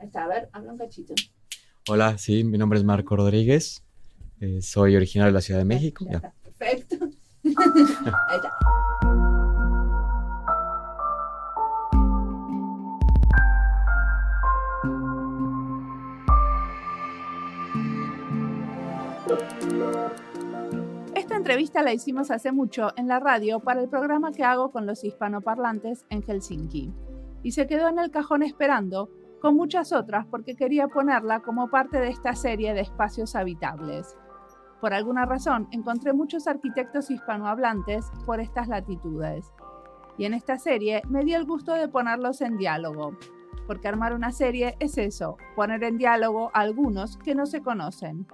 Ahí está, a ver, habla un cachito. Hola, sí, mi nombre es Marco Rodríguez. Soy originario de la Ciudad de México. Ya Ya. está, perfecto. Ahí está. Esta entrevista la hicimos hace mucho en la radio para el programa que hago con los hispanoparlantes en Helsinki. Y se quedó en el cajón esperando, con muchas otras, porque quería ponerla como parte de esta serie de espacios habitables. Por alguna razón, encontré muchos arquitectos hispanohablantes por estas latitudes. Y en esta serie me di el gusto de ponerlos en diálogo, porque armar una serie es eso, poner en diálogo a algunos que no se conocen.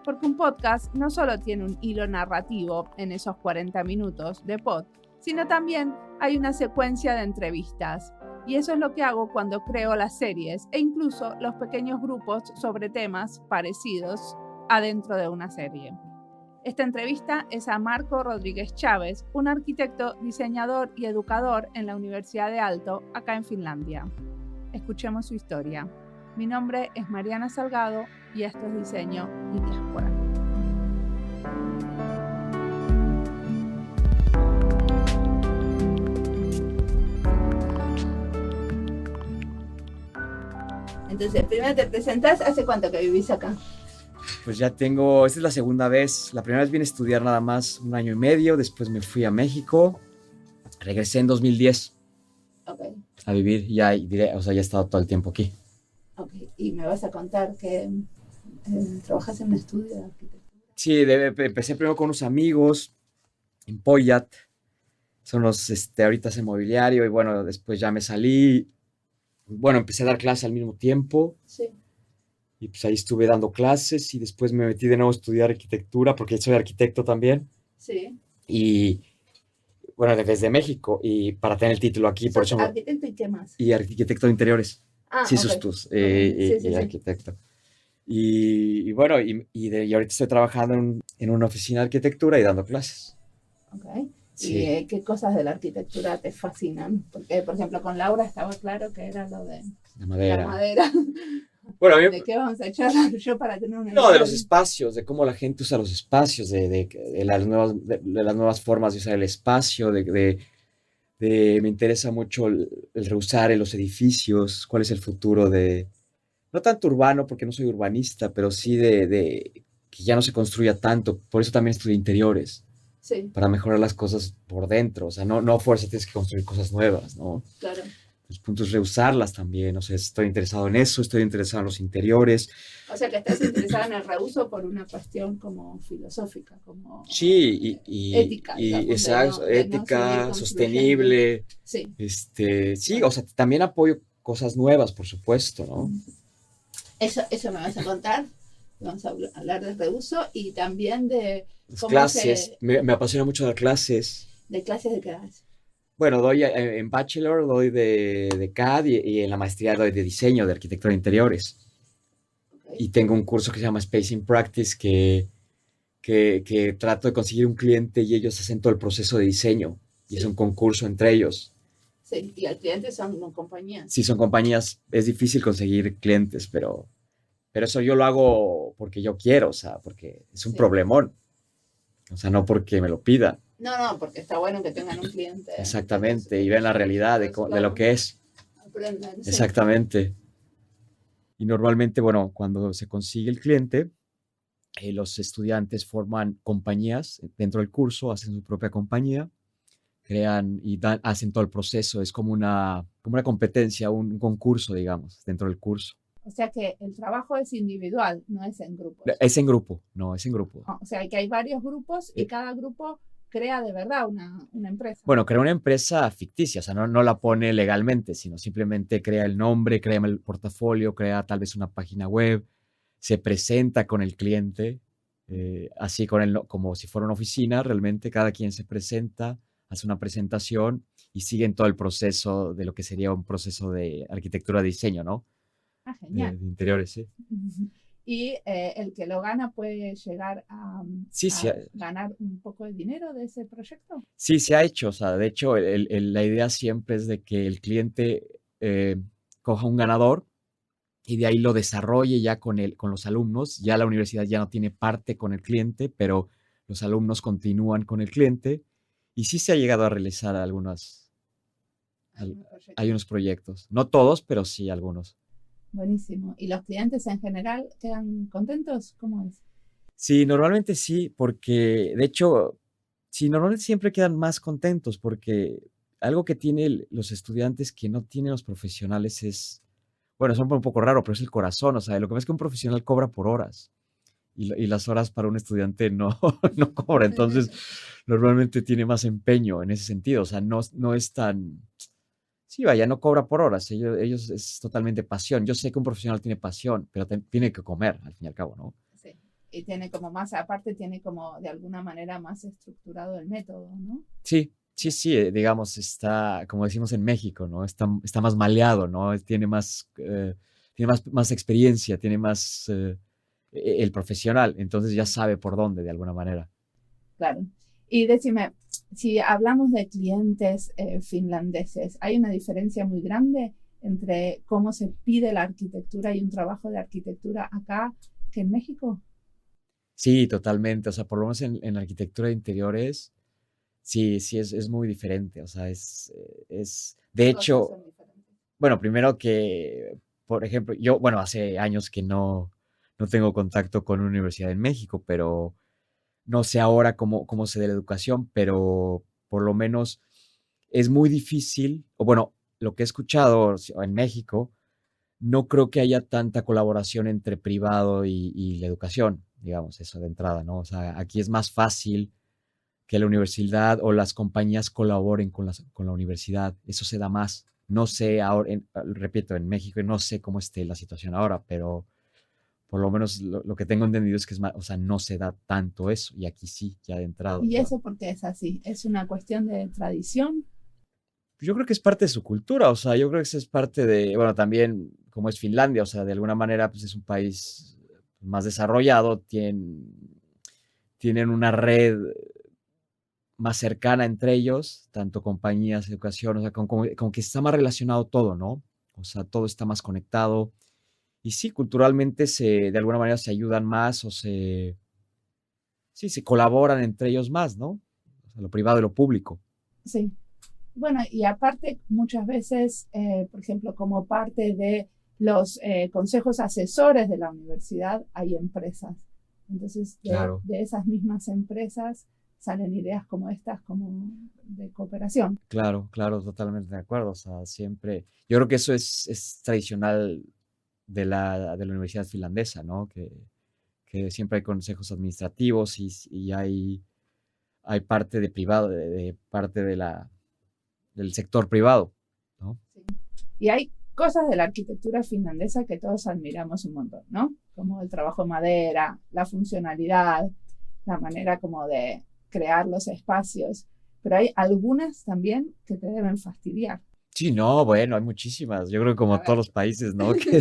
Porque un podcast no solo tiene un hilo narrativo en esos 40 minutos de pod, sino también hay una secuencia de entrevistas. Y eso es lo que hago cuando creo las series e incluso los pequeños grupos sobre temas parecidos adentro de una serie. Esta entrevista es a Marco Rodríguez Chávez, un arquitecto, diseñador y educador en la Universidad de Aalto, acá en Finlandia. Escuchemos su historia. Mi nombre es Mariana Salgado y esto es Diseño y Diáspora. Entonces, primero te presentás, ¿hace cuánto que vivís acá? Pues esta es la segunda vez. La primera vez vine a estudiar nada más 1 año y medio, después me fui a México, regresé en 2010 Okay. a vivir, ya he estado todo el tiempo aquí. Ok, y me vas a contar que trabajas en un estudio de arquitectura. Sí, empecé primero con unos amigos en Poyat, son los ahorita es inmobiliario, y bueno, después ya me salí, bueno, empecé a dar clases al mismo tiempo. Sí. Y pues ahí estuve dando clases y después me metí de nuevo a estudiar arquitectura porque soy arquitecto también. Sí. Y bueno, desde México y para tener el título aquí, por eso. ¿Arquitecto y qué más? Y arquitecto de interiores. Ah, Sí, okay. sustos. Sí, Y arquitecto. Y bueno, y ahorita estoy trabajando en una oficina de arquitectura y dando clases. Ok. Sí. ¿Y qué cosas de la arquitectura te fascinan? Porque, por ejemplo, con Laura estaba claro que era lo de La madera. la madera. Bueno, a mí, ¿De qué vamos a charlar yo para tener una idea? no, de los espacios, de cómo la gente usa los espacios, de las nuevas formas de usar el espacio, me interesa mucho el reusar en los edificios, cuál es el futuro no tanto urbano, porque no soy urbanista, pero sí de que ya no se construya tanto. Por eso también estudié interiores, Sí, para mejorar las cosas por dentro. O sea, no a fuerza tienes que construir cosas nuevas, ¿no? claro. Los puntos reusarlas también. O sea, estoy interesado en eso, estoy interesado en los interiores. O sea, que estás interesada en el reuso por una cuestión como filosófica, como Sí, ética, digamos, exacto, de no ética, seguir sostenible. Sí. Sí, o sea, también apoyo cosas nuevas, por supuesto, ¿no? Eso me vas a contar. Vamos a hablar de reuso y también de Las cómo clases, me apasiona mucho dar clases. ¿De clases de qué das? Bueno, doy en Bachelor, doy de CAD y en la maestría doy de diseño de arquitectura de interiores. Okay. Y tengo un curso que se llama Spacing Practice que trato de conseguir un cliente y ellos hacen todo el proceso de diseño. Sí. Y es un concurso entre ellos. Sí, y el cliente son compañías. Sí, son compañías. Es difícil conseguir clientes, pero eso yo lo hago porque yo quiero, o sea, porque es un problemón. O sea, no porque me lo pidan. No, porque está bueno que tengan un cliente. Exactamente, y ven la realidad de lo que es. Aprendan. Exactamente. Sí. Y normalmente, bueno, cuando se consigue el cliente, los estudiantes forman compañías dentro del curso, hacen su propia compañía, crean y hacen todo el proceso. Es como una competencia, un concurso, digamos, dentro del curso. O sea que el trabajo es individual, no es en grupos. Es en grupo, no, es en grupo. O sea que hay varios grupos y cada grupo crea de verdad una empresa. Bueno, crea una empresa ficticia, o sea, no la pone legalmente, sino simplemente crea el nombre, crea el portafolio, crea tal vez una página web, se presenta con el cliente, así como si fuera una oficina, realmente cada quien se presenta, hace una presentación y siguen todo el proceso de lo que sería un proceso de arquitectura de diseño, ¿no? Ah, genial. De interiores, sí. Y el que lo gana puede llegar a ganar un poco de dinero de ese proyecto. Sí, se ha hecho. O sea, de hecho, la idea siempre es de que el cliente coja un ganador y de ahí lo desarrolle ya con los alumnos. Ya la universidad ya no tiene parte con el cliente, pero los alumnos continúan con el cliente y sí se ha llegado a realizar Algunos hay proyectos. unos proyectos. No todos, pero sí algunos. Buenísimo. ¿Y los clientes en general quedan contentos? ¿Cómo es? Sí, normalmente sí, porque de hecho, sí, normalmente siempre quedan más contentos porque algo que tienen los estudiantes que no tienen los profesionales es, bueno, es un poco raro, pero es el corazón. O sea, lo que pasa es que un profesional cobra por horas y las horas para un estudiante no, no cobra. Entonces, normalmente tiene más empeño en ese sentido. O sea, no es tan, sí, vaya, no cobra por horas. Ellos es totalmente pasión. Yo sé que un profesional tiene pasión, pero tiene que comer, al fin y al cabo, ¿no? Sí. Y tiene como más, aparte tiene como de alguna manera más estructurado el método, ¿no? Sí, sí, sí, digamos, está, como decimos en México, ¿no? Está más maleado, ¿no? Tiene más experiencia, tiene más el profesional, entonces ya sabe por dónde, de alguna manera. Claro. Y decime, si hablamos de clientes finlandeses, ¿hay una diferencia muy grande entre cómo se pide la arquitectura y un trabajo de arquitectura acá que en México? Sí, totalmente. O sea, por lo menos en arquitectura de interiores, sí, sí, es muy diferente. O sea, de ¿Qué cosas hecho, son diferentes? bueno, primero que, por ejemplo, yo, bueno, hace años que no tengo contacto con una universidad en México, pero no sé ahora cómo se dé la educación, pero por lo menos es muy difícil, o bueno, lo que he escuchado en México, no creo que haya tanta colaboración entre privado y la educación, digamos, eso de entrada, ¿no? O sea, aquí es más fácil que la universidad o las compañías colaboren con la universidad. Eso se da más. No sé ahora, repito, en México no sé cómo esté la situación ahora, pero por lo menos lo que tengo entendido es que es más, o sea, no se da tanto eso, y aquí sí, ya de entrada. O ¿Y sea, eso por qué es así? ¿Es una cuestión de tradición? yo creo que es parte de su cultura. O sea, yo creo que eso es parte de, bueno, también como es Finlandia, o sea, de alguna manera, pues es un país más desarrollado, tienen una red más cercana entre ellos, tanto compañías, educación, o sea, como que está más relacionado todo, ¿no? O sea, todo está más conectado. Y sí, culturalmente de alguna manera se ayudan más sí, se colaboran entre ellos más, ¿no? O sea, lo privado y lo público. Sí. Bueno, y aparte muchas veces, por ejemplo, como parte de los consejos asesores de la universidad, hay empresas. Entonces, Claro, de esas mismas empresas salen ideas como estas, como de cooperación. claro, claro, totalmente de acuerdo. O sea, siempre, yo creo que eso es tradicional de la universidad finlandesa, ¿no? Que siempre hay consejos administrativos y hay parte de privado, de parte del sector privado, ¿no? Sí. Y hay cosas de la arquitectura finlandesa que todos admiramos un montón, ¿no? Como el trabajo en madera, la funcionalidad, la manera como de crear los espacios. Pero hay algunas también que te deben fastidiar. Sí, no, bueno, hay muchísimas. Yo creo que A como ver. todos los países, ¿no? Que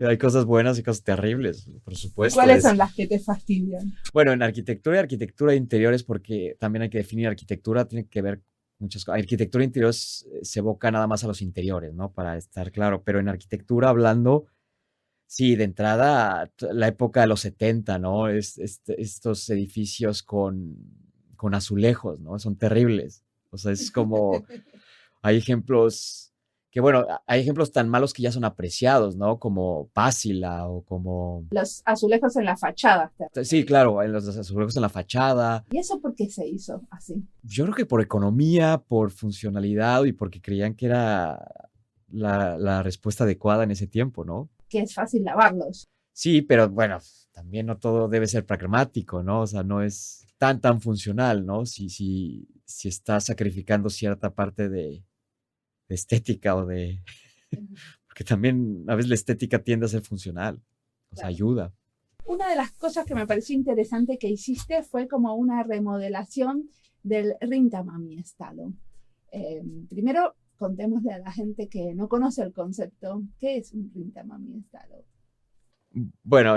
hay cosas buenas y cosas terribles, por supuesto. ¿Cuáles son las que te fastidian? Bueno, en arquitectura y arquitectura de interiores, porque también hay que definir arquitectura, tiene que ver muchas cosas. Arquitectura de interiores se evoca nada más a los interiores, ¿no? Para estar claro, pero en arquitectura hablando, sí, de entrada, la época de los 70, ¿no? Estos edificios con azulejos, ¿no? Son terribles. O sea, es como, hay ejemplos que, bueno, hay ejemplos tan malos que ya son apreciados, ¿no? Como Pásila o como... Los azulejos en las fachadas te Sí, referís. claro, en los azulejos en la fachada. ¿Y eso por qué se hizo así? Yo creo que por economía, por funcionalidad y porque creían que era la respuesta adecuada en ese tiempo, ¿no? Que es fácil lavarlos. Sí, pero bueno, también no todo debe ser pragmático, ¿no? O sea, no es tan funcional, ¿no? Si estás sacrificando cierta parte de estética porque también a veces la estética tiende a ser funcional, o sea, Claro. ayuda. Una de las cosas que me pareció interesante que hiciste fue como una remodelación del Rintamamiestalo. Primero, contémosle a la gente que no conoce el concepto, ¿qué es un Rintamamiestalo? Bueno,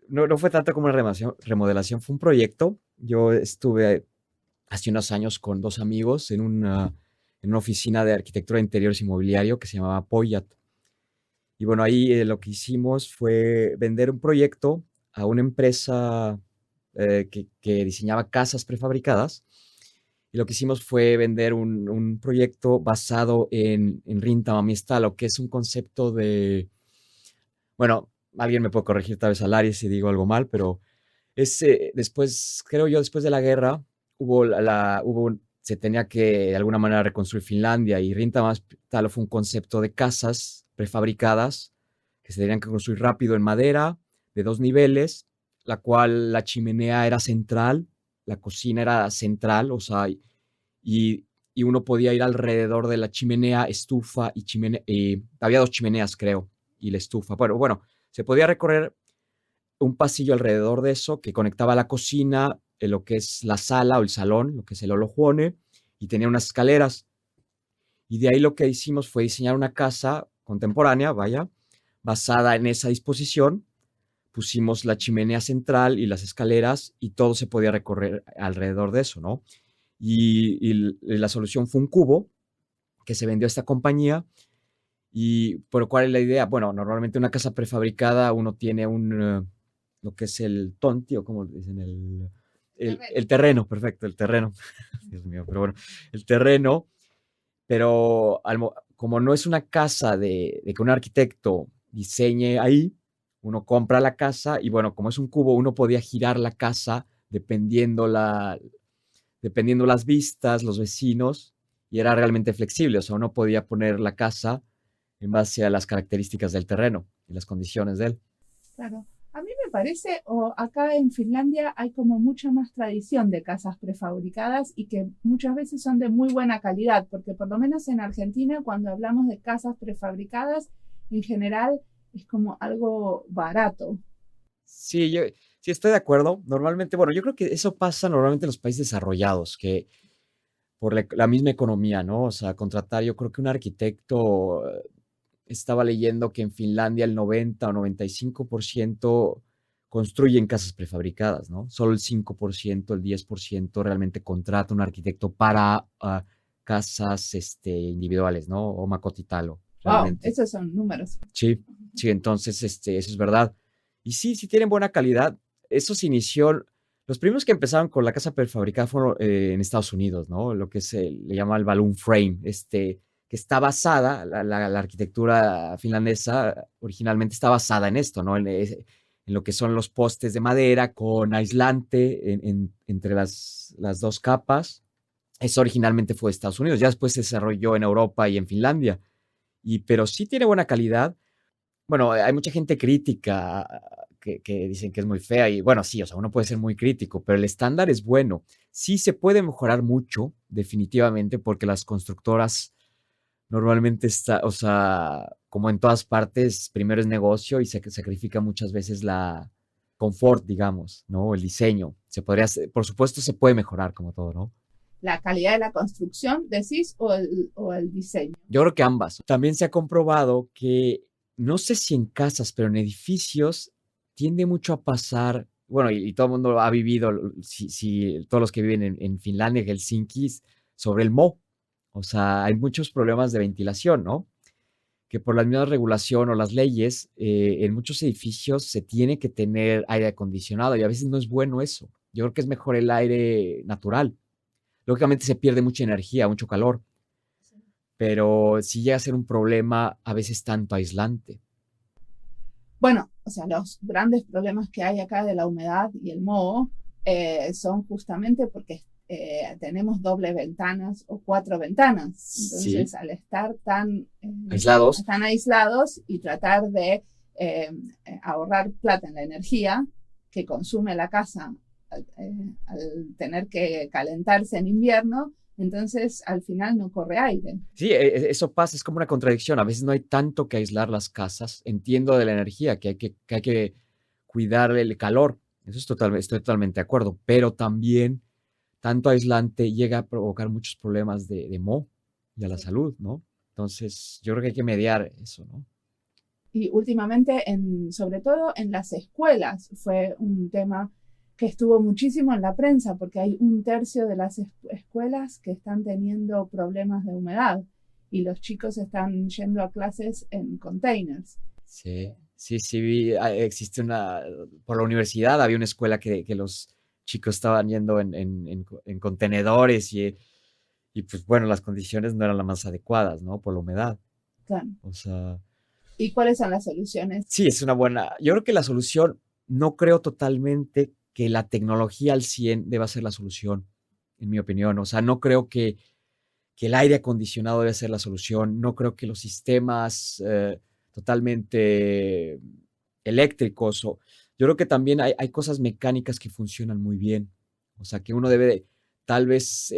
no fue tanto como una remodelación, fue un proyecto. Yo estuve hace unos años con dos amigos en una oficina de arquitectura de interiores inmobiliario que se llamaba Poyat. Y bueno, ahí lo que hicimos fue vender un proyecto a una empresa que diseñaba casas prefabricadas. Y lo que hicimos fue vender un proyecto basado en Rintamamiesta, lo que es un concepto de, bueno, alguien me puede corregir tal vez al área si digo algo mal, pero después, creo yo, después de la guerra, se tenía que de alguna manera reconstruir Finlandia y Rintamamiesta fue un concepto de casas prefabricadas que se tenían que construir rápido en madera, de 2 niveles, la cual la chimenea era central, la cocina era central, o sea, y, y uno podía ir alrededor de la chimenea, estufa y chimenea, había 2 chimeneas, creo, y la estufa. Bueno, se podía recorrer un pasillo alrededor de eso que conectaba la cocina, lo que es la sala o el salón, lo que es el holojuone, y tenía unas escaleras. Y de ahí lo que hicimos fue diseñar una casa contemporánea, vaya, basada en esa disposición. Pusimos la chimenea central y las escaleras y todo se podía recorrer alrededor de eso, ¿no? Y la solución fue un cubo que se vendió a esta compañía. Y por cuál es la idea, bueno, normalmente una casa prefabricada uno tiene lo que es el tonti, o como dicen, el terreno, perfecto, el terreno, Dios mío, pero bueno, el terreno, pero como no es una casa de que un arquitecto diseñe ahí, uno compra la casa y bueno, como es un cubo, uno podía girar la casa dependiendo las vistas, los vecinos, y era realmente flexible, o sea, uno podía poner la casa en base a las características del terreno y las condiciones de él. Claro. A mí me parece, o acá en Finlandia hay como mucha más tradición de casas prefabricadas y que muchas veces son de muy buena calidad, porque por lo menos en Argentina cuando hablamos de casas prefabricadas, en general es como algo barato. Sí, yo sí estoy de acuerdo. Normalmente, bueno, yo creo que eso pasa normalmente en los países desarrollados, que por la misma economía, ¿no? O sea, contratar, yo creo que un arquitecto, estaba leyendo que en Finlandia el 90 o 95% construyen casas prefabricadas, ¿no? Solo el 5%, el 10% realmente contrata un arquitecto para casas individuales, ¿no? O Makotitalo, Wow, realmente. esos son números. Sí, sí, entonces eso es verdad. Y sí, sí tienen buena calidad. Eso se inició, los primeros que empezaron con la casa prefabricada fueron en Estados Unidos, ¿no? Lo que le llama el balloon frame, que está basada, la arquitectura finlandesa originalmente está basada en esto, ¿no? En lo que son los postes de madera con aislante entre las 2 capas. Eso originalmente fue de Estados Unidos, ya después se desarrolló en Europa y en Finlandia. Pero sí tiene buena calidad. Bueno, hay mucha gente crítica que dicen que es muy fea y bueno, sí, o sea, uno puede ser muy crítico, pero el estándar es bueno. Sí se puede mejorar mucho, definitivamente, porque las constructoras normalmente o sea, como en todas partes, primero es negocio y se sacrifica muchas veces la confort, digamos, ¿no? El diseño. Por supuesto, se puede mejorar como todo, ¿no? ¿La calidad de la construcción, decís, o el diseño? Yo creo que ambas. También se ha comprobado que, no sé si en casas, pero en edificios tiende mucho a pasar, bueno, y todo el mundo ha vivido, todos los que viven en Finlandia, Helsinki, sobre el moho. O sea, hay muchos problemas de ventilación, ¿no? Que por la misma regulación o las leyes, en muchos edificios se tiene que tener aire acondicionado y a veces no es bueno eso. Yo creo que es mejor el aire natural. Lógicamente se pierde mucha energía, mucho calor, pero sí llega a ser un problema a veces tanto aislante. Bueno, o sea, los grandes problemas que hay acá de la humedad y el moho son justamente porque tenemos doble ventanas o 4 ventanas. Entonces, Sí, al estar tan aislados. aislados y tratar de ahorrar plata en la energía que consume la casa al tener que calentarse en invierno, entonces al final no corre aire. Sí, eso pasa, es como una contradicción. A veces no hay tanto que aislar las casas. Entiendo de la energía, que hay que cuidar el calor. Eso estoy totalmente de acuerdo. Pero también tanto aislante llega a provocar muchos problemas de moho y a la salud, ¿no? Entonces, yo creo que hay que mediar eso, ¿no? Y últimamente, sobre todo en las escuelas, fue un tema que estuvo muchísimo en la prensa, porque hay 1/3 de las escuelas que están teniendo problemas de humedad. y los chicos están yendo a clases en containers. Sí, sí, sí, existe por la universidad había una escuela que los chicos estaban yendo en contenedores y pues bueno, las condiciones no eran las más adecuadas, ¿no? Por la humedad. Claro. O sea, ¿Y cuáles son las soluciones? sí, es una buena. Yo creo que la solución, no creo totalmente que la tecnología al 100 deba ser la solución, en mi opinión. O sea, no creo que el aire acondicionado debe ser la solución. No creo que los sistemas totalmente eléctricos. Yo creo que también hay cosas mecánicas que funcionan muy bien. O sea, que uno debe, tal vez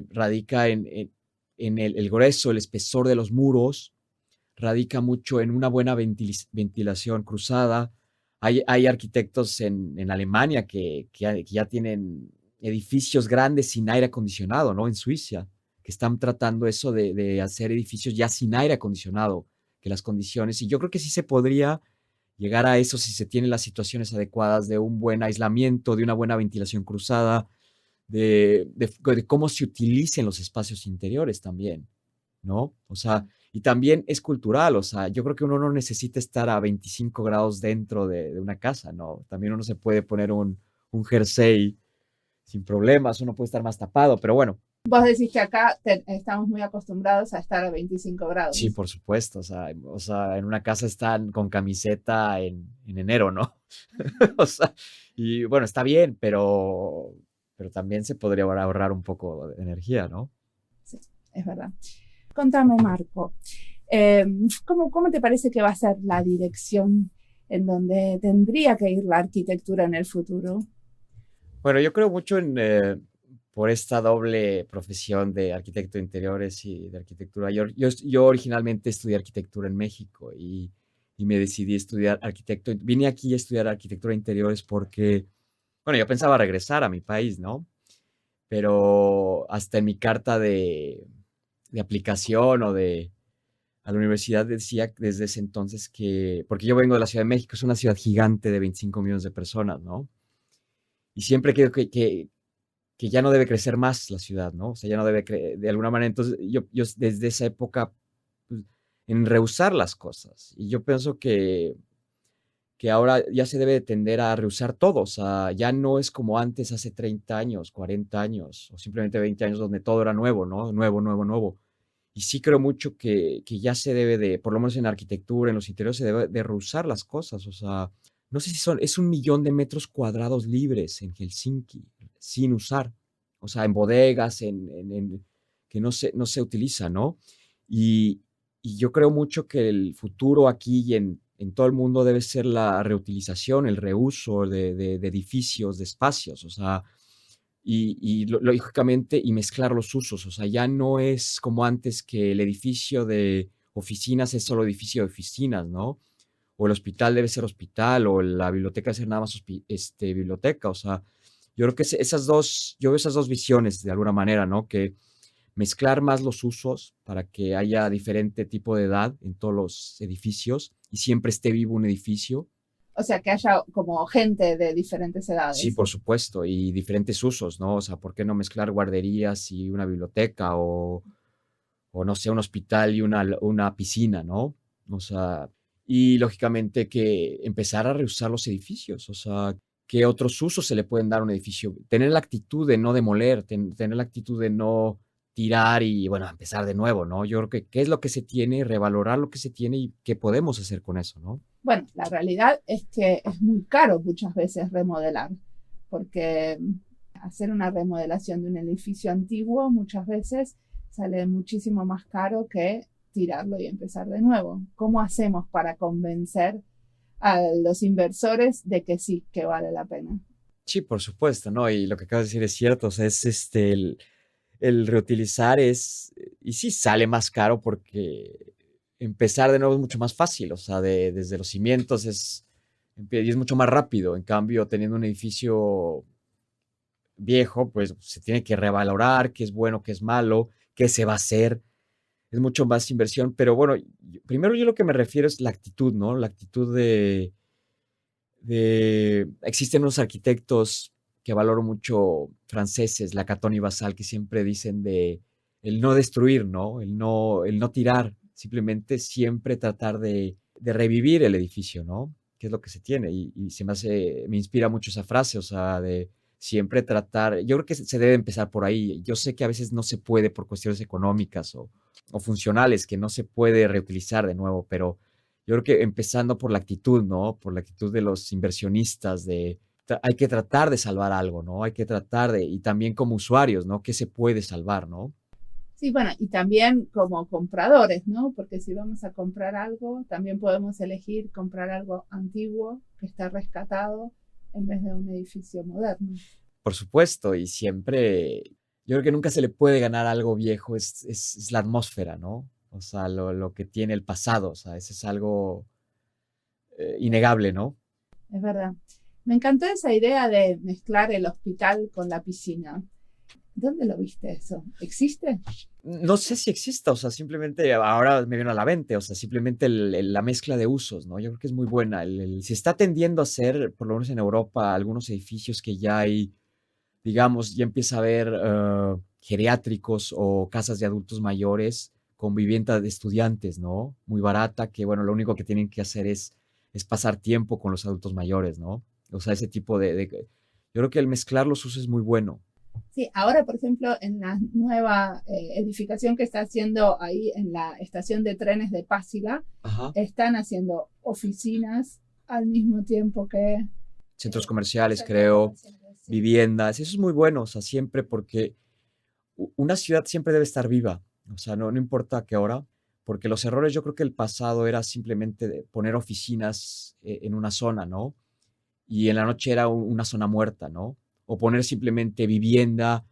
radica en el grueso, el espesor de los muros, radica mucho en una buena ventilación cruzada. Hay arquitectos en Alemania que ya tienen edificios grandes sin aire acondicionado, ¿no? En Suiza, que están tratando eso de hacer edificios ya sin aire acondicionado, que las condiciones, y yo creo que sí se podría llegar a eso si se tienen las situaciones adecuadas de un buen aislamiento, de una buena ventilación cruzada, de cómo se utilicen los espacios interiores también, ¿no? O sea, y también es cultural, o sea, yo creo que uno no necesita estar a 25 grados dentro de una casa, ¿no? También uno se puede poner un jersey sin problemas, uno puede estar más tapado, pero bueno, Vos decís que acá estamos muy acostumbrados a estar a 25 sí, grados. por supuesto, o sea, en una casa están con camiseta en enero, ¿no? O sea, y bueno, está bien, pero también se podría ahorrar un poco de energía, ¿no? Sí, es verdad. Contame, Marco, ¿cómo te parece que va a ser la dirección en donde tendría que ir la arquitectura en el futuro? Bueno, yo creo mucho por esta doble profesión de arquitecto de interiores y de arquitectura. Yo originalmente estudié arquitectura en México y me decidí estudiar vine aquí a estudiar arquitectura de interiores porque, bueno, yo pensaba regresar a mi país, ¿no? Pero hasta en mi carta de aplicación a la universidad decía desde ese entonces porque yo vengo de la Ciudad de México, es una ciudad gigante de 25 millones de personas, ¿no? Y siempre creo que ya no debe crecer más la ciudad, ¿no? O sea, ya no debe de alguna manera. Entonces, yo desde esa época, pues, en rehusar las cosas. Y yo pienso que ahora ya se debe de tender a rehusar todo. O sea, ya no es como antes, hace 30 años, 40 años, o simplemente 20 años, donde todo era nuevo, ¿no? Nuevo, nuevo, nuevo. Y sí creo mucho que ya se debe de, por lo menos en arquitectura, en los interiores, se debe de rehusar las cosas. O sea, no sé si es 1 millón de metros cuadrados libres en Helsinki, sin usar. O sea, en bodegas, que no se utiliza, ¿no? Y, y yo creo mucho que el futuro aquí y en todo el mundo debe ser la reutilización, el reuso de edificios, de espacios. O sea, lógicamente, y mezclar los usos. O sea, ya no es como antes que el edificio de oficinas es solo edificio de oficinas, ¿no? O el hospital debe ser hospital, o la biblioteca debe ser nada más biblioteca. O sea, yo creo que yo veo esas dos visiones de alguna manera, ¿no? Que mezclar más los usos para que haya diferente tipo de edad en todos los edificios y siempre esté vivo un edificio. O sea, que haya como gente de diferentes Sí, edades. por supuesto, y diferentes usos, ¿no? O sea, ¿por qué no mezclar guarderías y una biblioteca o no sé, un hospital y una piscina, ¿no? O sea, y lógicamente que empezar a reusar los edificios, o sea, ¿qué otros usos se le pueden dar a un edificio? Tener la actitud de no demoler, tener la actitud de no tirar y, bueno, empezar de nuevo, ¿no? Yo creo que qué es lo que se tiene, revalorar lo que se tiene y qué podemos hacer con eso, ¿no? Bueno, la realidad es que es muy caro muchas veces remodelar, porque hacer una remodelación de un edificio antiguo muchas veces sale muchísimo más caro que tirarlo y empezar de nuevo. ¿Cómo hacemos para convencer a los inversores de que sí, que vale la pena? Sí, por supuesto, ¿no? Y lo que acabas de decir es cierto, o sea, es el reutilizar y sí sale más caro porque empezar de nuevo es mucho más fácil, o sea, desde los cimientos y es mucho más rápido. En cambio, teniendo un edificio viejo, pues se tiene que revalorar qué es bueno, qué es malo, qué se va a hacer. Es mucho más inversión, pero bueno, primero yo lo que me refiero es la actitud, ¿no? La actitud existen unos arquitectos que valoro mucho franceses, Lacaton y Basal, que siempre dicen el no destruir, ¿no? El no tirar, simplemente siempre tratar de revivir el edificio, ¿no? Que es lo que se tiene. Y me inspira mucho esa frase, o sea, de siempre tratar, yo creo que se debe empezar por ahí. Yo sé que a veces no se puede por cuestiones económicas o funcionales, que no se puede reutilizar de nuevo, pero yo creo que empezando por la actitud, ¿no? Por la actitud de los inversionistas, hay que tratar de salvar algo, ¿no? Hay que tratar y también como usuarios, ¿no? ¿Qué se puede salvar, ¿no? Sí, bueno, y también como compradores, ¿no? Porque si vamos a comprar algo, también podemos elegir comprar algo antiguo que está rescatado en vez de un edificio moderno. Por supuesto, y siempre, yo creo que nunca se le puede ganar algo viejo, es la atmósfera, ¿no? O sea, lo que tiene el pasado, o sea, eso es algo innegable, ¿no? Es verdad. Me encantó esa idea de mezclar el hospital con la piscina. ¿Dónde lo viste eso? ¿Existe? No sé si exista, o sea, simplemente ahora me viene a la mente, o sea, simplemente la mezcla de usos, ¿no? Yo creo que es muy buena. Se está tendiendo a hacer, por lo menos en Europa, algunos edificios que ya hay, digamos, ya empieza a haber geriátricos o casas de adultos mayores con vivienda de estudiantes, ¿no? Muy barata, que bueno, lo único que tienen que hacer es pasar tiempo con los adultos mayores, ¿no? O sea, ese tipo yo creo que el mezclar los usos es muy bueno. Sí, ahora, por ejemplo, en la nueva edificación que está haciendo ahí en la estación de trenes de Pásila, Ajá. están haciendo oficinas al mismo tiempo que Centros comerciales, creo, sí. viviendas, eso es muy bueno, o sea, siempre porque una ciudad siempre debe estar viva, o sea, no importa a qué hora, porque los errores, yo creo que el pasado era simplemente de poner oficinas en una zona, ¿no? Y en la noche era una zona muerta, ¿no? O poner simplemente vivienda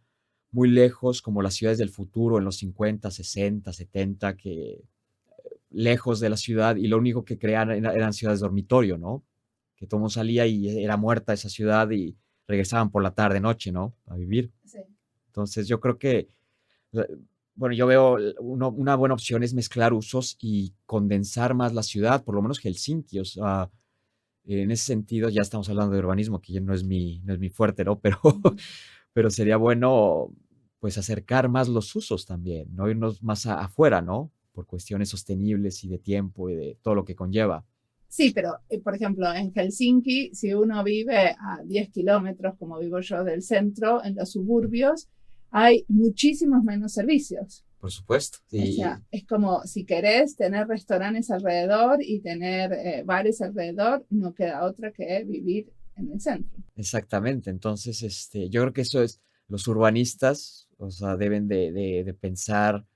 muy lejos, como las ciudades del futuro en los 50, 60, 70, que lejos de la ciudad, y lo único que creaban eran ciudades dormitorio, ¿no? Que todo el mundo salía y era muerta esa ciudad y regresaban por la tarde, noche, ¿no? A vivir. Sí. Entonces yo creo que, bueno, yo veo una buena opción es mezclar usos y condensar más la ciudad, por lo menos Helsinki, o sea, en ese sentido ya estamos hablando de urbanismo, que ya no es mi fuerte, ¿no? Pero sería bueno, pues, acercar más los usos también, no irnos más afuera, ¿no? Por cuestiones sostenibles y de tiempo y de todo lo que conlleva. Sí, pero por ejemplo, en Helsinki, si uno vive a 10 kilómetros, como vivo yo, del centro, en los suburbios, hay muchísimos menos servicios. Por supuesto. O sea, es como si querés tener restaurantes alrededor y tener bares alrededor, no queda otra que vivir en el centro. Exactamente. Entonces, yo creo que eso es, los urbanistas, o sea, deben de pensar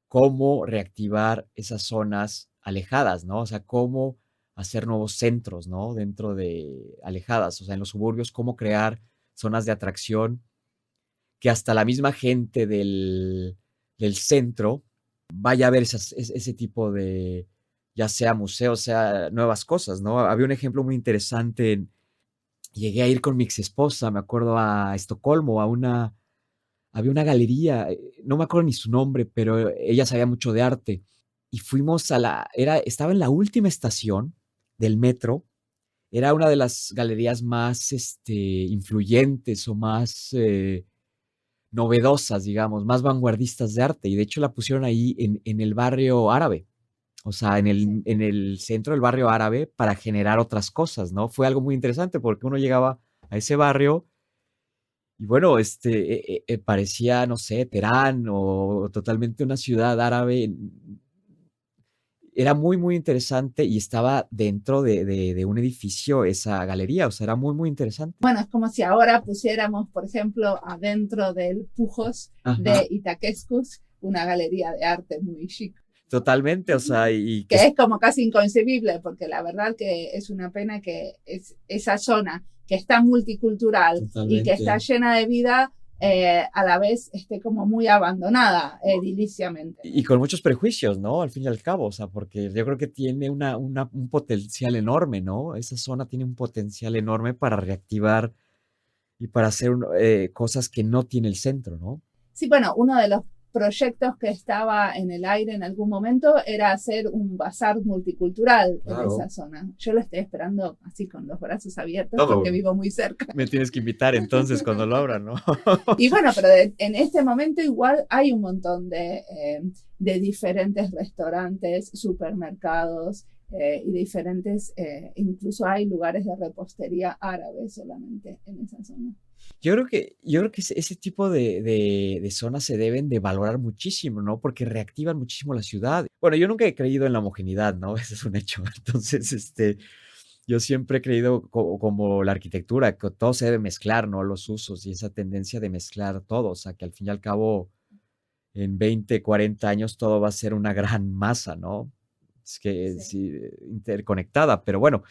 cómo reactivar esas zonas alejadas, ¿no? O sea, cómo hacer nuevos centros, ¿no? Dentro de alejadas, o sea, en los suburbios, cómo crear zonas de atracción que hasta la misma gente del centro vaya a ver ese tipo de, ya sea museos, sea nuevas cosas, ¿no? Había un ejemplo muy interesante. Llegué a ir con mi ex esposa, me acuerdo, a Estocolmo, había una galería, no me acuerdo ni su nombre, pero ella sabía mucho de arte. Y fuimos estaba en la última estación del metro, era una de las galerías más influyentes o más novedosas, digamos, más vanguardistas de arte. Y de hecho la pusieron ahí en el barrio árabe, o sea, en el centro del barrio árabe para generar otras cosas, ¿no? Fue algo muy interesante porque uno llegaba a ese barrio y bueno, parecía, no sé, Teherán o totalmente una ciudad árabe. Era muy, muy interesante y estaba dentro de un edificio esa galería, o sea, era muy, muy interesante. Bueno, es como si ahora pusiéramos, por ejemplo, adentro del Pujos de Itaquescus, una galería de arte muy chic. Totalmente, o sea, y que es como casi inconcebible, porque la verdad que es una pena que esa zona que está multicultural totalmente. Y que está llena de vida, a la vez esté como muy abandonada ediliciamente. Y con muchos prejuicios, ¿no? Al fin y al cabo, o sea, porque yo creo que tiene un potencial enorme, ¿no? Esa zona tiene un potencial enorme para reactivar y para hacer cosas que no tiene el centro, ¿no? Sí, bueno, uno de los proyectos que estaba en el aire en algún momento era hacer un bazar multicultural en esa zona. Yo lo estoy esperando así con los brazos abiertos porque vivo muy cerca. Me tienes que invitar entonces cuando lo abran, ¿no? Y bueno, pero en este momento igual hay un montón de diferentes restaurantes, supermercados y diferentes, incluso hay lugares de repostería árabe solamente en esa zona. Yo creo que ese tipo de zonas se deben de valorar muchísimo, ¿no? Porque reactivan muchísimo la ciudad. Bueno, yo nunca he creído en la homogeneidad, ¿no? Ese es un hecho. Entonces, yo siempre he creído como la arquitectura, que todo se debe mezclar, ¿no? Los usos y esa tendencia de mezclar todo. O sea, que al fin y al cabo, en 20, 40 años, todo va a ser una gran masa, ¿no? Es que sí, interconectada, pero bueno.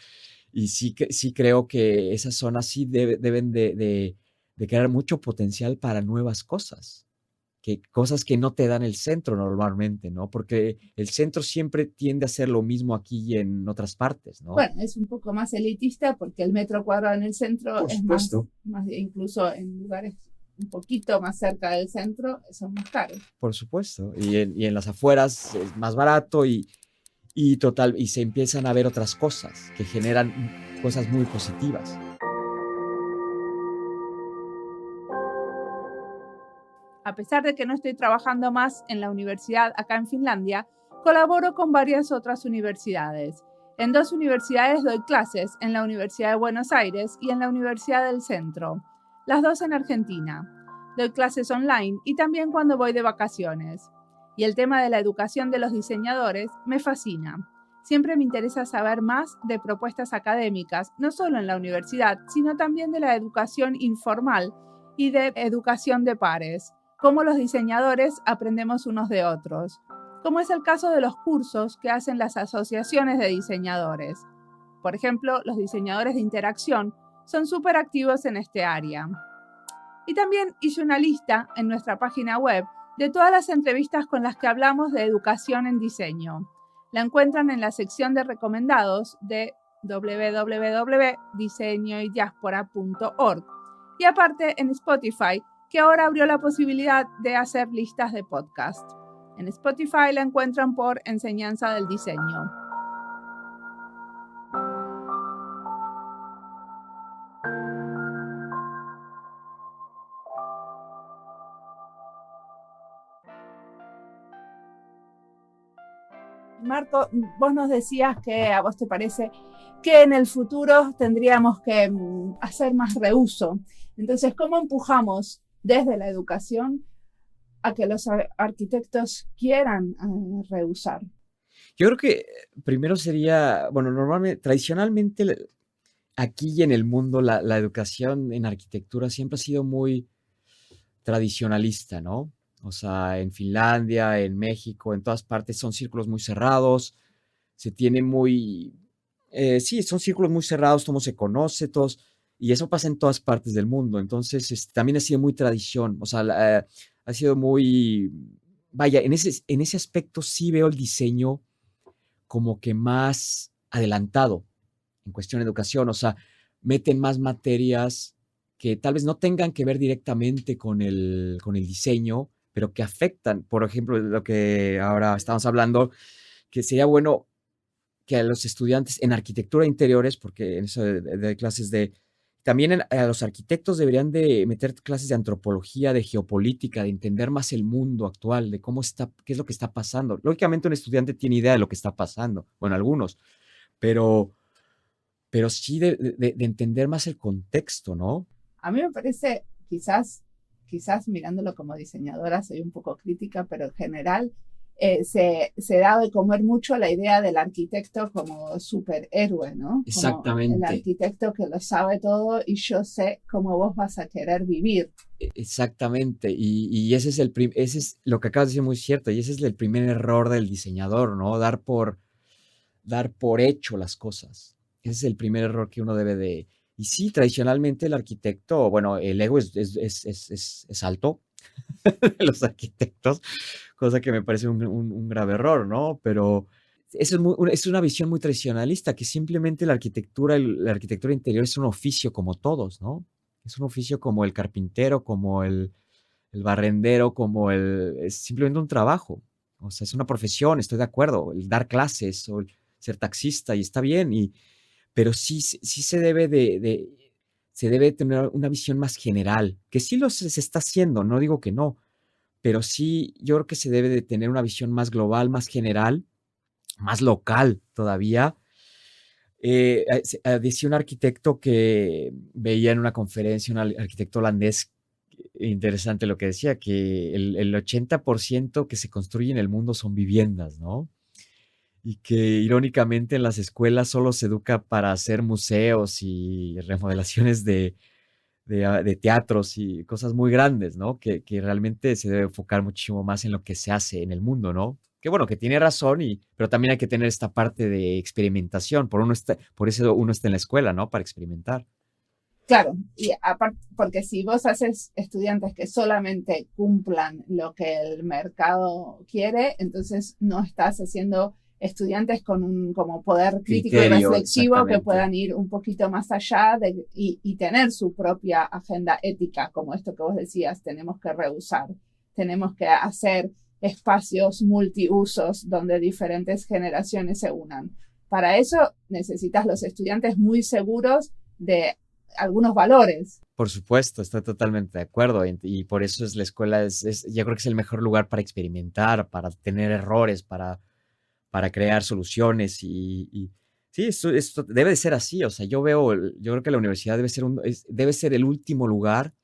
Y sí creo que esas zonas sí deben de crear mucho potencial para nuevas cosas, cosas que no te dan el centro normalmente, ¿no? Porque el centro siempre tiende a ser lo mismo aquí y en otras partes, ¿no? Bueno, es un poco más elitista porque el metro cuadrado en el centro es más, incluso en lugares un poquito más cerca del centro, son más caros. Por supuesto. Y en las afueras es más barato y se empiezan a ver otras cosas que generan cosas muy positivas. A pesar de que no estoy trabajando más en la universidad acá en Finlandia, colaboro con varias otras universidades. En 2 universidades doy clases, en la Universidad de Buenos Aires y en la Universidad del Centro, las 2 en Argentina. Doy clases online y también cuando voy de vacaciones. Y el tema de la educación de los diseñadores me fascina. Siempre me interesa saber más de propuestas académicas, no solo en la universidad, sino también de la educación informal y de educación de pares, cómo los diseñadores aprendemos unos de otros, como es el caso de los cursos que hacen las asociaciones de diseñadores. Por ejemplo, los diseñadores de interacción son súper activos en este área. Y también hice una lista en nuestra página web de todas las entrevistas con las que hablamos de educación en diseño. La encuentran en la sección de recomendados de www.diseñoydiaspora.org y aparte en Spotify, que ahora abrió la posibilidad de hacer listas de podcast. En Spotify la encuentran por Enseñanza del Diseño. Marco, vos nos decías que a vos te parece que en el futuro tendríamos que hacer más reuso. Entonces, ¿cómo empujamos desde la educación a que los arquitectos quieran reusar? Yo creo que primero sería, bueno, tradicionalmente aquí y en el mundo la educación en arquitectura siempre ha sido muy tradicionalista, ¿no? O sea, en Finlandia, en México, en todas partes son círculos muy cerrados, se tiene sí, son círculos muy cerrados, todo se conoce, todos, y eso pasa en todas partes del mundo. Entonces, también ha sido muy tradición, o sea, ha sido muy, vaya, en ese aspecto sí veo el diseño como que más adelantado en cuestión de educación, o sea, meten más materias que tal vez no tengan que ver directamente con el diseño, pero que afectan, por ejemplo, lo que ahora estamos hablando, que sería bueno que a los estudiantes en arquitectura de interiores, porque en eso de clases también a los arquitectos deberían de meter clases de antropología, de geopolítica, de entender más el mundo actual, de qué es lo que está pasando. Lógicamente un estudiante tiene idea de lo que está pasando, bueno, algunos, pero sí de entender más el contexto, ¿no? A mí me parece, quizás mirándolo como diseñadora, soy un poco crítica, pero en general se da de comer mucho la idea del arquitecto como superhéroe, ¿no? Exactamente. Como el arquitecto que lo sabe todo y yo sé cómo vos vas a querer vivir. Exactamente, y ese es lo que acabas de decir muy cierto, y ese es el primer error del diseñador, ¿no? Dar por hecho las cosas. Ese es el primer error que uno debe de... Y sí, tradicionalmente el arquitecto, bueno, el ego es alto de los arquitectos, cosa que me parece un grave error, ¿no? Pero eso es una visión muy tradicionalista, que simplemente la arquitectura interior es un oficio como todos, ¿no? Es un oficio como el carpintero, como el el barrendero como es simplemente un trabajo. O sea, es una profesión, estoy de acuerdo, el dar clases o el ser taxista y está bien, pero sí se debe tener una visión más general, que sí se está haciendo, no digo que no, pero sí yo creo que se debe de tener una visión más global, más general, más local todavía. Decía un arquitecto que veía en una conferencia, un arquitecto holandés, interesante lo que decía, que el 80% que se construye en el mundo son viviendas, ¿no? Y que irónicamente en las escuelas solo se educa para hacer museos y remodelaciones de teatros y cosas muy grandes, ¿no? Que realmente se debe enfocar muchísimo más en lo que se hace en el mundo, ¿no? Que bueno, que tiene razón, pero también hay que tener esta parte de experimentación. Por eso uno está en la escuela, ¿no? Para experimentar. Claro, y aparte, porque si vos haces estudiantes que solamente cumplan lo que el mercado quiere, entonces no estás haciendo estudiantes con un como poder crítico y Criterio, reflexivo que exactamente. puedan ir un poquito más allá y tener su propia agenda ética, como esto que vos decías, tenemos que rehusar, tenemos que hacer espacios multiusos donde diferentes generaciones se unan. Para eso necesitas los estudiantes muy seguros de algunos valores. Por supuesto, estoy totalmente de acuerdo. Y por eso es la escuela, yo creo que es el mejor lugar para experimentar, para tener errores, para crear soluciones sí, esto debe de ser así. O sea, yo creo que la universidad debe ser el último lugar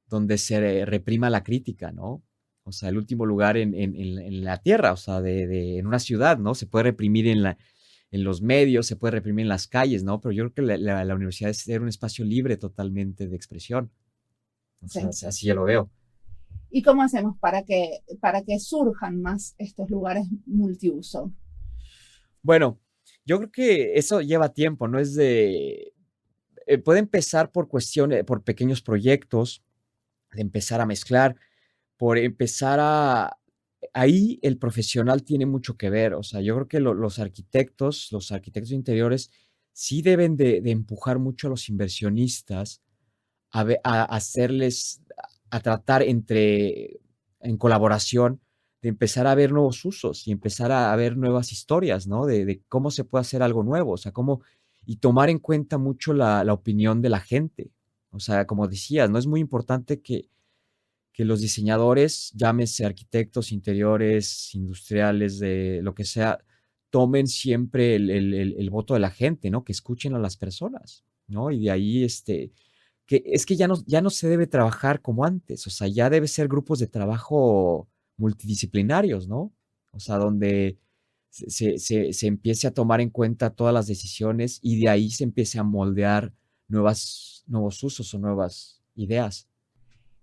donde se reprima la crítica, ¿no? O sea, el último lugar en la tierra, o sea, en una ciudad, ¿no? Se puede reprimir en los medios, se puede reprimir en las calles, ¿no? Pero yo creo que la universidad es ser un espacio libre totalmente de expresión. O sea, Sí. así yo lo veo. ¿Y cómo hacemos para que surjan más estos lugares multiuso? Bueno, yo creo que eso lleva tiempo, no es puede empezar por cuestiones, por pequeños proyectos, de empezar a mezclar, por empezar ahí el profesional tiene mucho que ver. O sea, yo creo que los arquitectos de interiores sí deben de empujar mucho a los inversionistas a hacerles, a tratar en colaboración, de empezar a ver nuevos usos y empezar a ver nuevas historias, ¿no? De cómo se puede hacer algo nuevo, o sea, y tomar en cuenta mucho la opinión de la gente. O sea, como decías, ¿no? Es muy importante que los diseñadores, llámese arquitectos, interiores, industriales, de lo que sea, tomen siempre el voto de la gente, ¿no? Que escuchen a las personas, ¿no? Y de ahí, que es que ya no se debe trabajar como antes, o sea, ya debe ser grupos de trabajo multidisciplinarios, ¿no? O sea, donde se empiece a tomar en cuenta todas las decisiones y de ahí se empiece a moldear nuevos usos o nuevas ideas.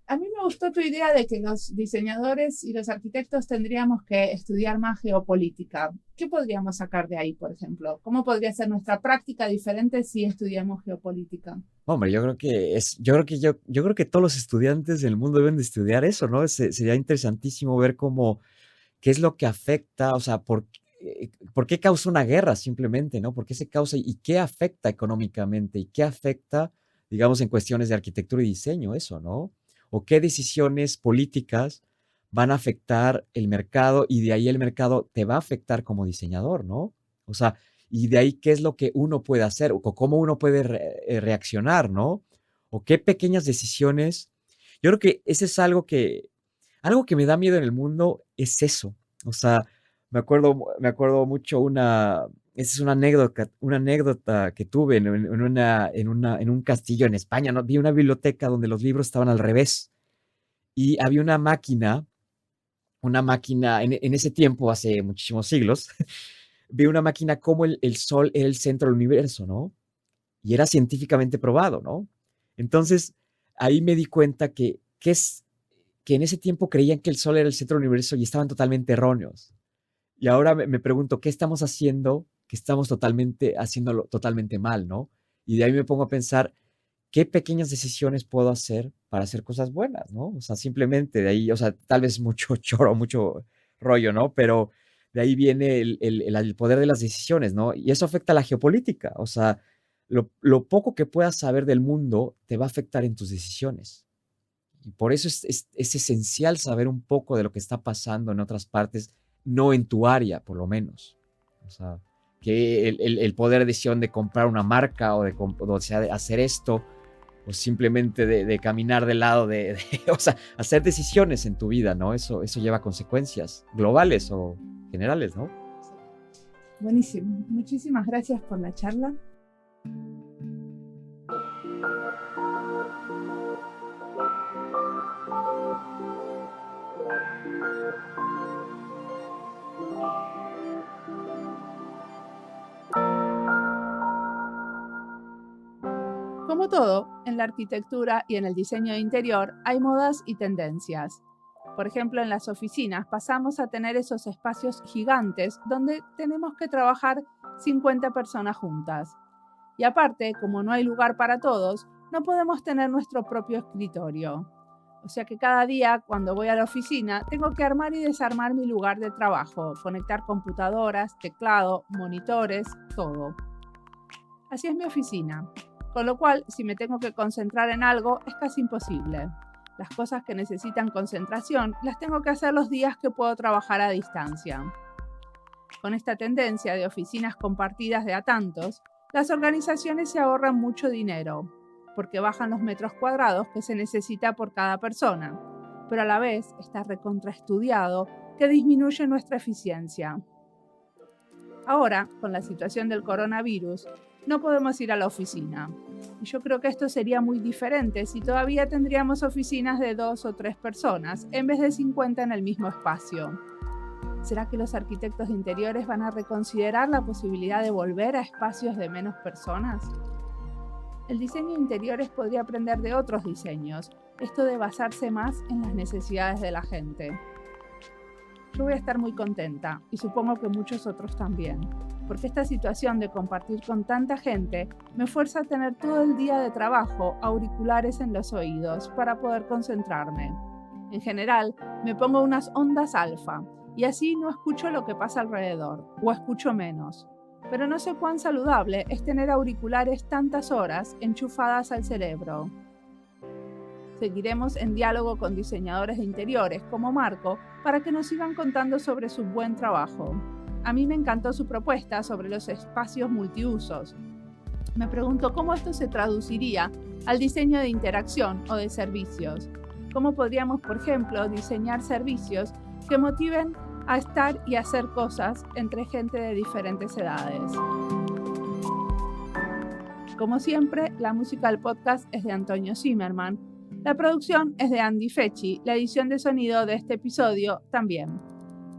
A mí me gustó tu idea de que los diseñadores y los arquitectos tendríamos que estudiar más geopolítica. ¿Qué podríamos sacar de ahí, por ejemplo? ¿Cómo podría ser nuestra práctica diferente si estudiamos geopolítica? Hombre, yo creo que todos los estudiantes del mundo deben de estudiar eso, ¿no? Sería interesantísimo ver qué es lo que afecta, o sea, por qué causa una guerra simplemente, ¿no? ¿Por qué se causa y qué afecta económicamente y qué afecta, digamos, en cuestiones de arquitectura y diseño, eso, ¿no? O qué decisiones políticas van a afectar el mercado y de ahí el mercado te va a afectar como diseñador, ¿no? O sea, y de ahí qué es lo que uno puede hacer o cómo uno puede reaccionar, ¿no? O qué pequeñas decisiones. Yo creo que ese es algo que me da miedo en el mundo es eso. O sea, me acuerdo mucho esa es una anécdota que tuve en un castillo en España, ¿no? Vi una biblioteca donde los libros estaban al revés y había una máquina en ese tiempo, hace muchísimos siglos, vi una máquina como el Sol era el centro del universo, ¿no? Y era científicamente probado, ¿no? Entonces, ahí me di cuenta que en ese tiempo creían que el Sol era el centro del universo y estaban totalmente erróneos. Y ahora me pregunto, ¿qué estamos haciendo? Que estamos haciéndolo totalmente mal, ¿no? Y de ahí me pongo a pensar, ¿qué pequeñas decisiones puedo hacer para hacer cosas buenas, ¿no? O sea, simplemente de ahí, o sea, tal vez mucho choro, mucho rollo, ¿no? Pero de ahí viene el poder de las decisiones, ¿no? Y eso afecta a la geopolítica, o sea, lo poco que puedas saber del mundo te va a afectar en tus decisiones. Y por eso es esencial saber un poco de lo que está pasando en otras partes, no en tu área, por lo menos. O sea, que el poder de decisión de comprar una marca o de hacer esto, o simplemente de caminar del lado o sea, hacer decisiones en tu vida, ¿no? Eso lleva consecuencias globales o generales, ¿no? Buenísimo. Muchísimas gracias por la charla. Como todo, en la arquitectura y en el diseño de interior hay modas y tendencias. Por ejemplo, en las oficinas pasamos a tener esos espacios gigantes donde tenemos que trabajar 50 personas juntas. Y aparte, como no hay lugar para todos, no podemos tener nuestro propio escritorio. O sea que cada día, cuando voy a la oficina, tengo que armar y desarmar mi lugar de trabajo, conectar computadoras, teclado, monitores, todo. Así es mi oficina. Con lo cual, si me tengo que concentrar en algo, es casi imposible. Las cosas que necesitan concentración las tengo que hacer los días que puedo trabajar a distancia. Con esta tendencia de oficinas compartidas de a tantos, las organizaciones se ahorran mucho dinero, porque bajan los metros cuadrados que se necesita por cada persona, pero a la vez está recontraestudiado que disminuye nuestra eficiencia. Ahora, con la situación del coronavirus, no podemos ir a la oficina. Y yo creo que esto sería muy diferente si todavía tendríamos oficinas de 2 o 3 personas, en vez de 50 en el mismo espacio. ¿Será que los arquitectos de interiores van a reconsiderar la posibilidad de volver a espacios de menos personas? El diseño de interiores podría aprender de otros diseños, esto de basarse más en las necesidades de la gente. Yo voy a estar muy contenta, y supongo que muchos otros también, porque esta situación de compartir con tanta gente me fuerza a tener todo el día de trabajo auriculares en los oídos para poder concentrarme. En general, me pongo unas ondas alfa, y así no escucho lo que pasa alrededor, o escucho menos. Pero no sé cuán saludable es tener auriculares tantas horas enchufadas al cerebro. Seguiremos en diálogo con diseñadores de interiores como Marco para que nos sigan contando sobre su buen trabajo. A mí me encantó su propuesta sobre los espacios multiusos. Me pregunto cómo esto se traduciría al diseño de interacción o de servicios. ¿Cómo podríamos, por ejemplo, diseñar servicios que motiven a estar y hacer cosas entre gente de diferentes edades? Como siempre, la música del podcast es de Antonio Zimmerman. La producción es de Andy Fechi, la edición de sonido de este episodio también.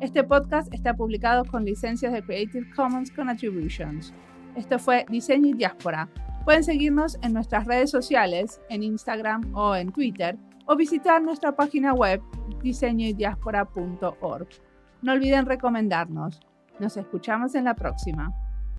Este podcast está publicado con licencias de Creative Commons con Attributions. Esto fue Diseño y Diáspora. Pueden seguirnos en nuestras redes sociales, en Instagram o en Twitter, o visitar nuestra página web diseñoydiaspora.org. No olviden recomendarnos. Nos escuchamos en la próxima.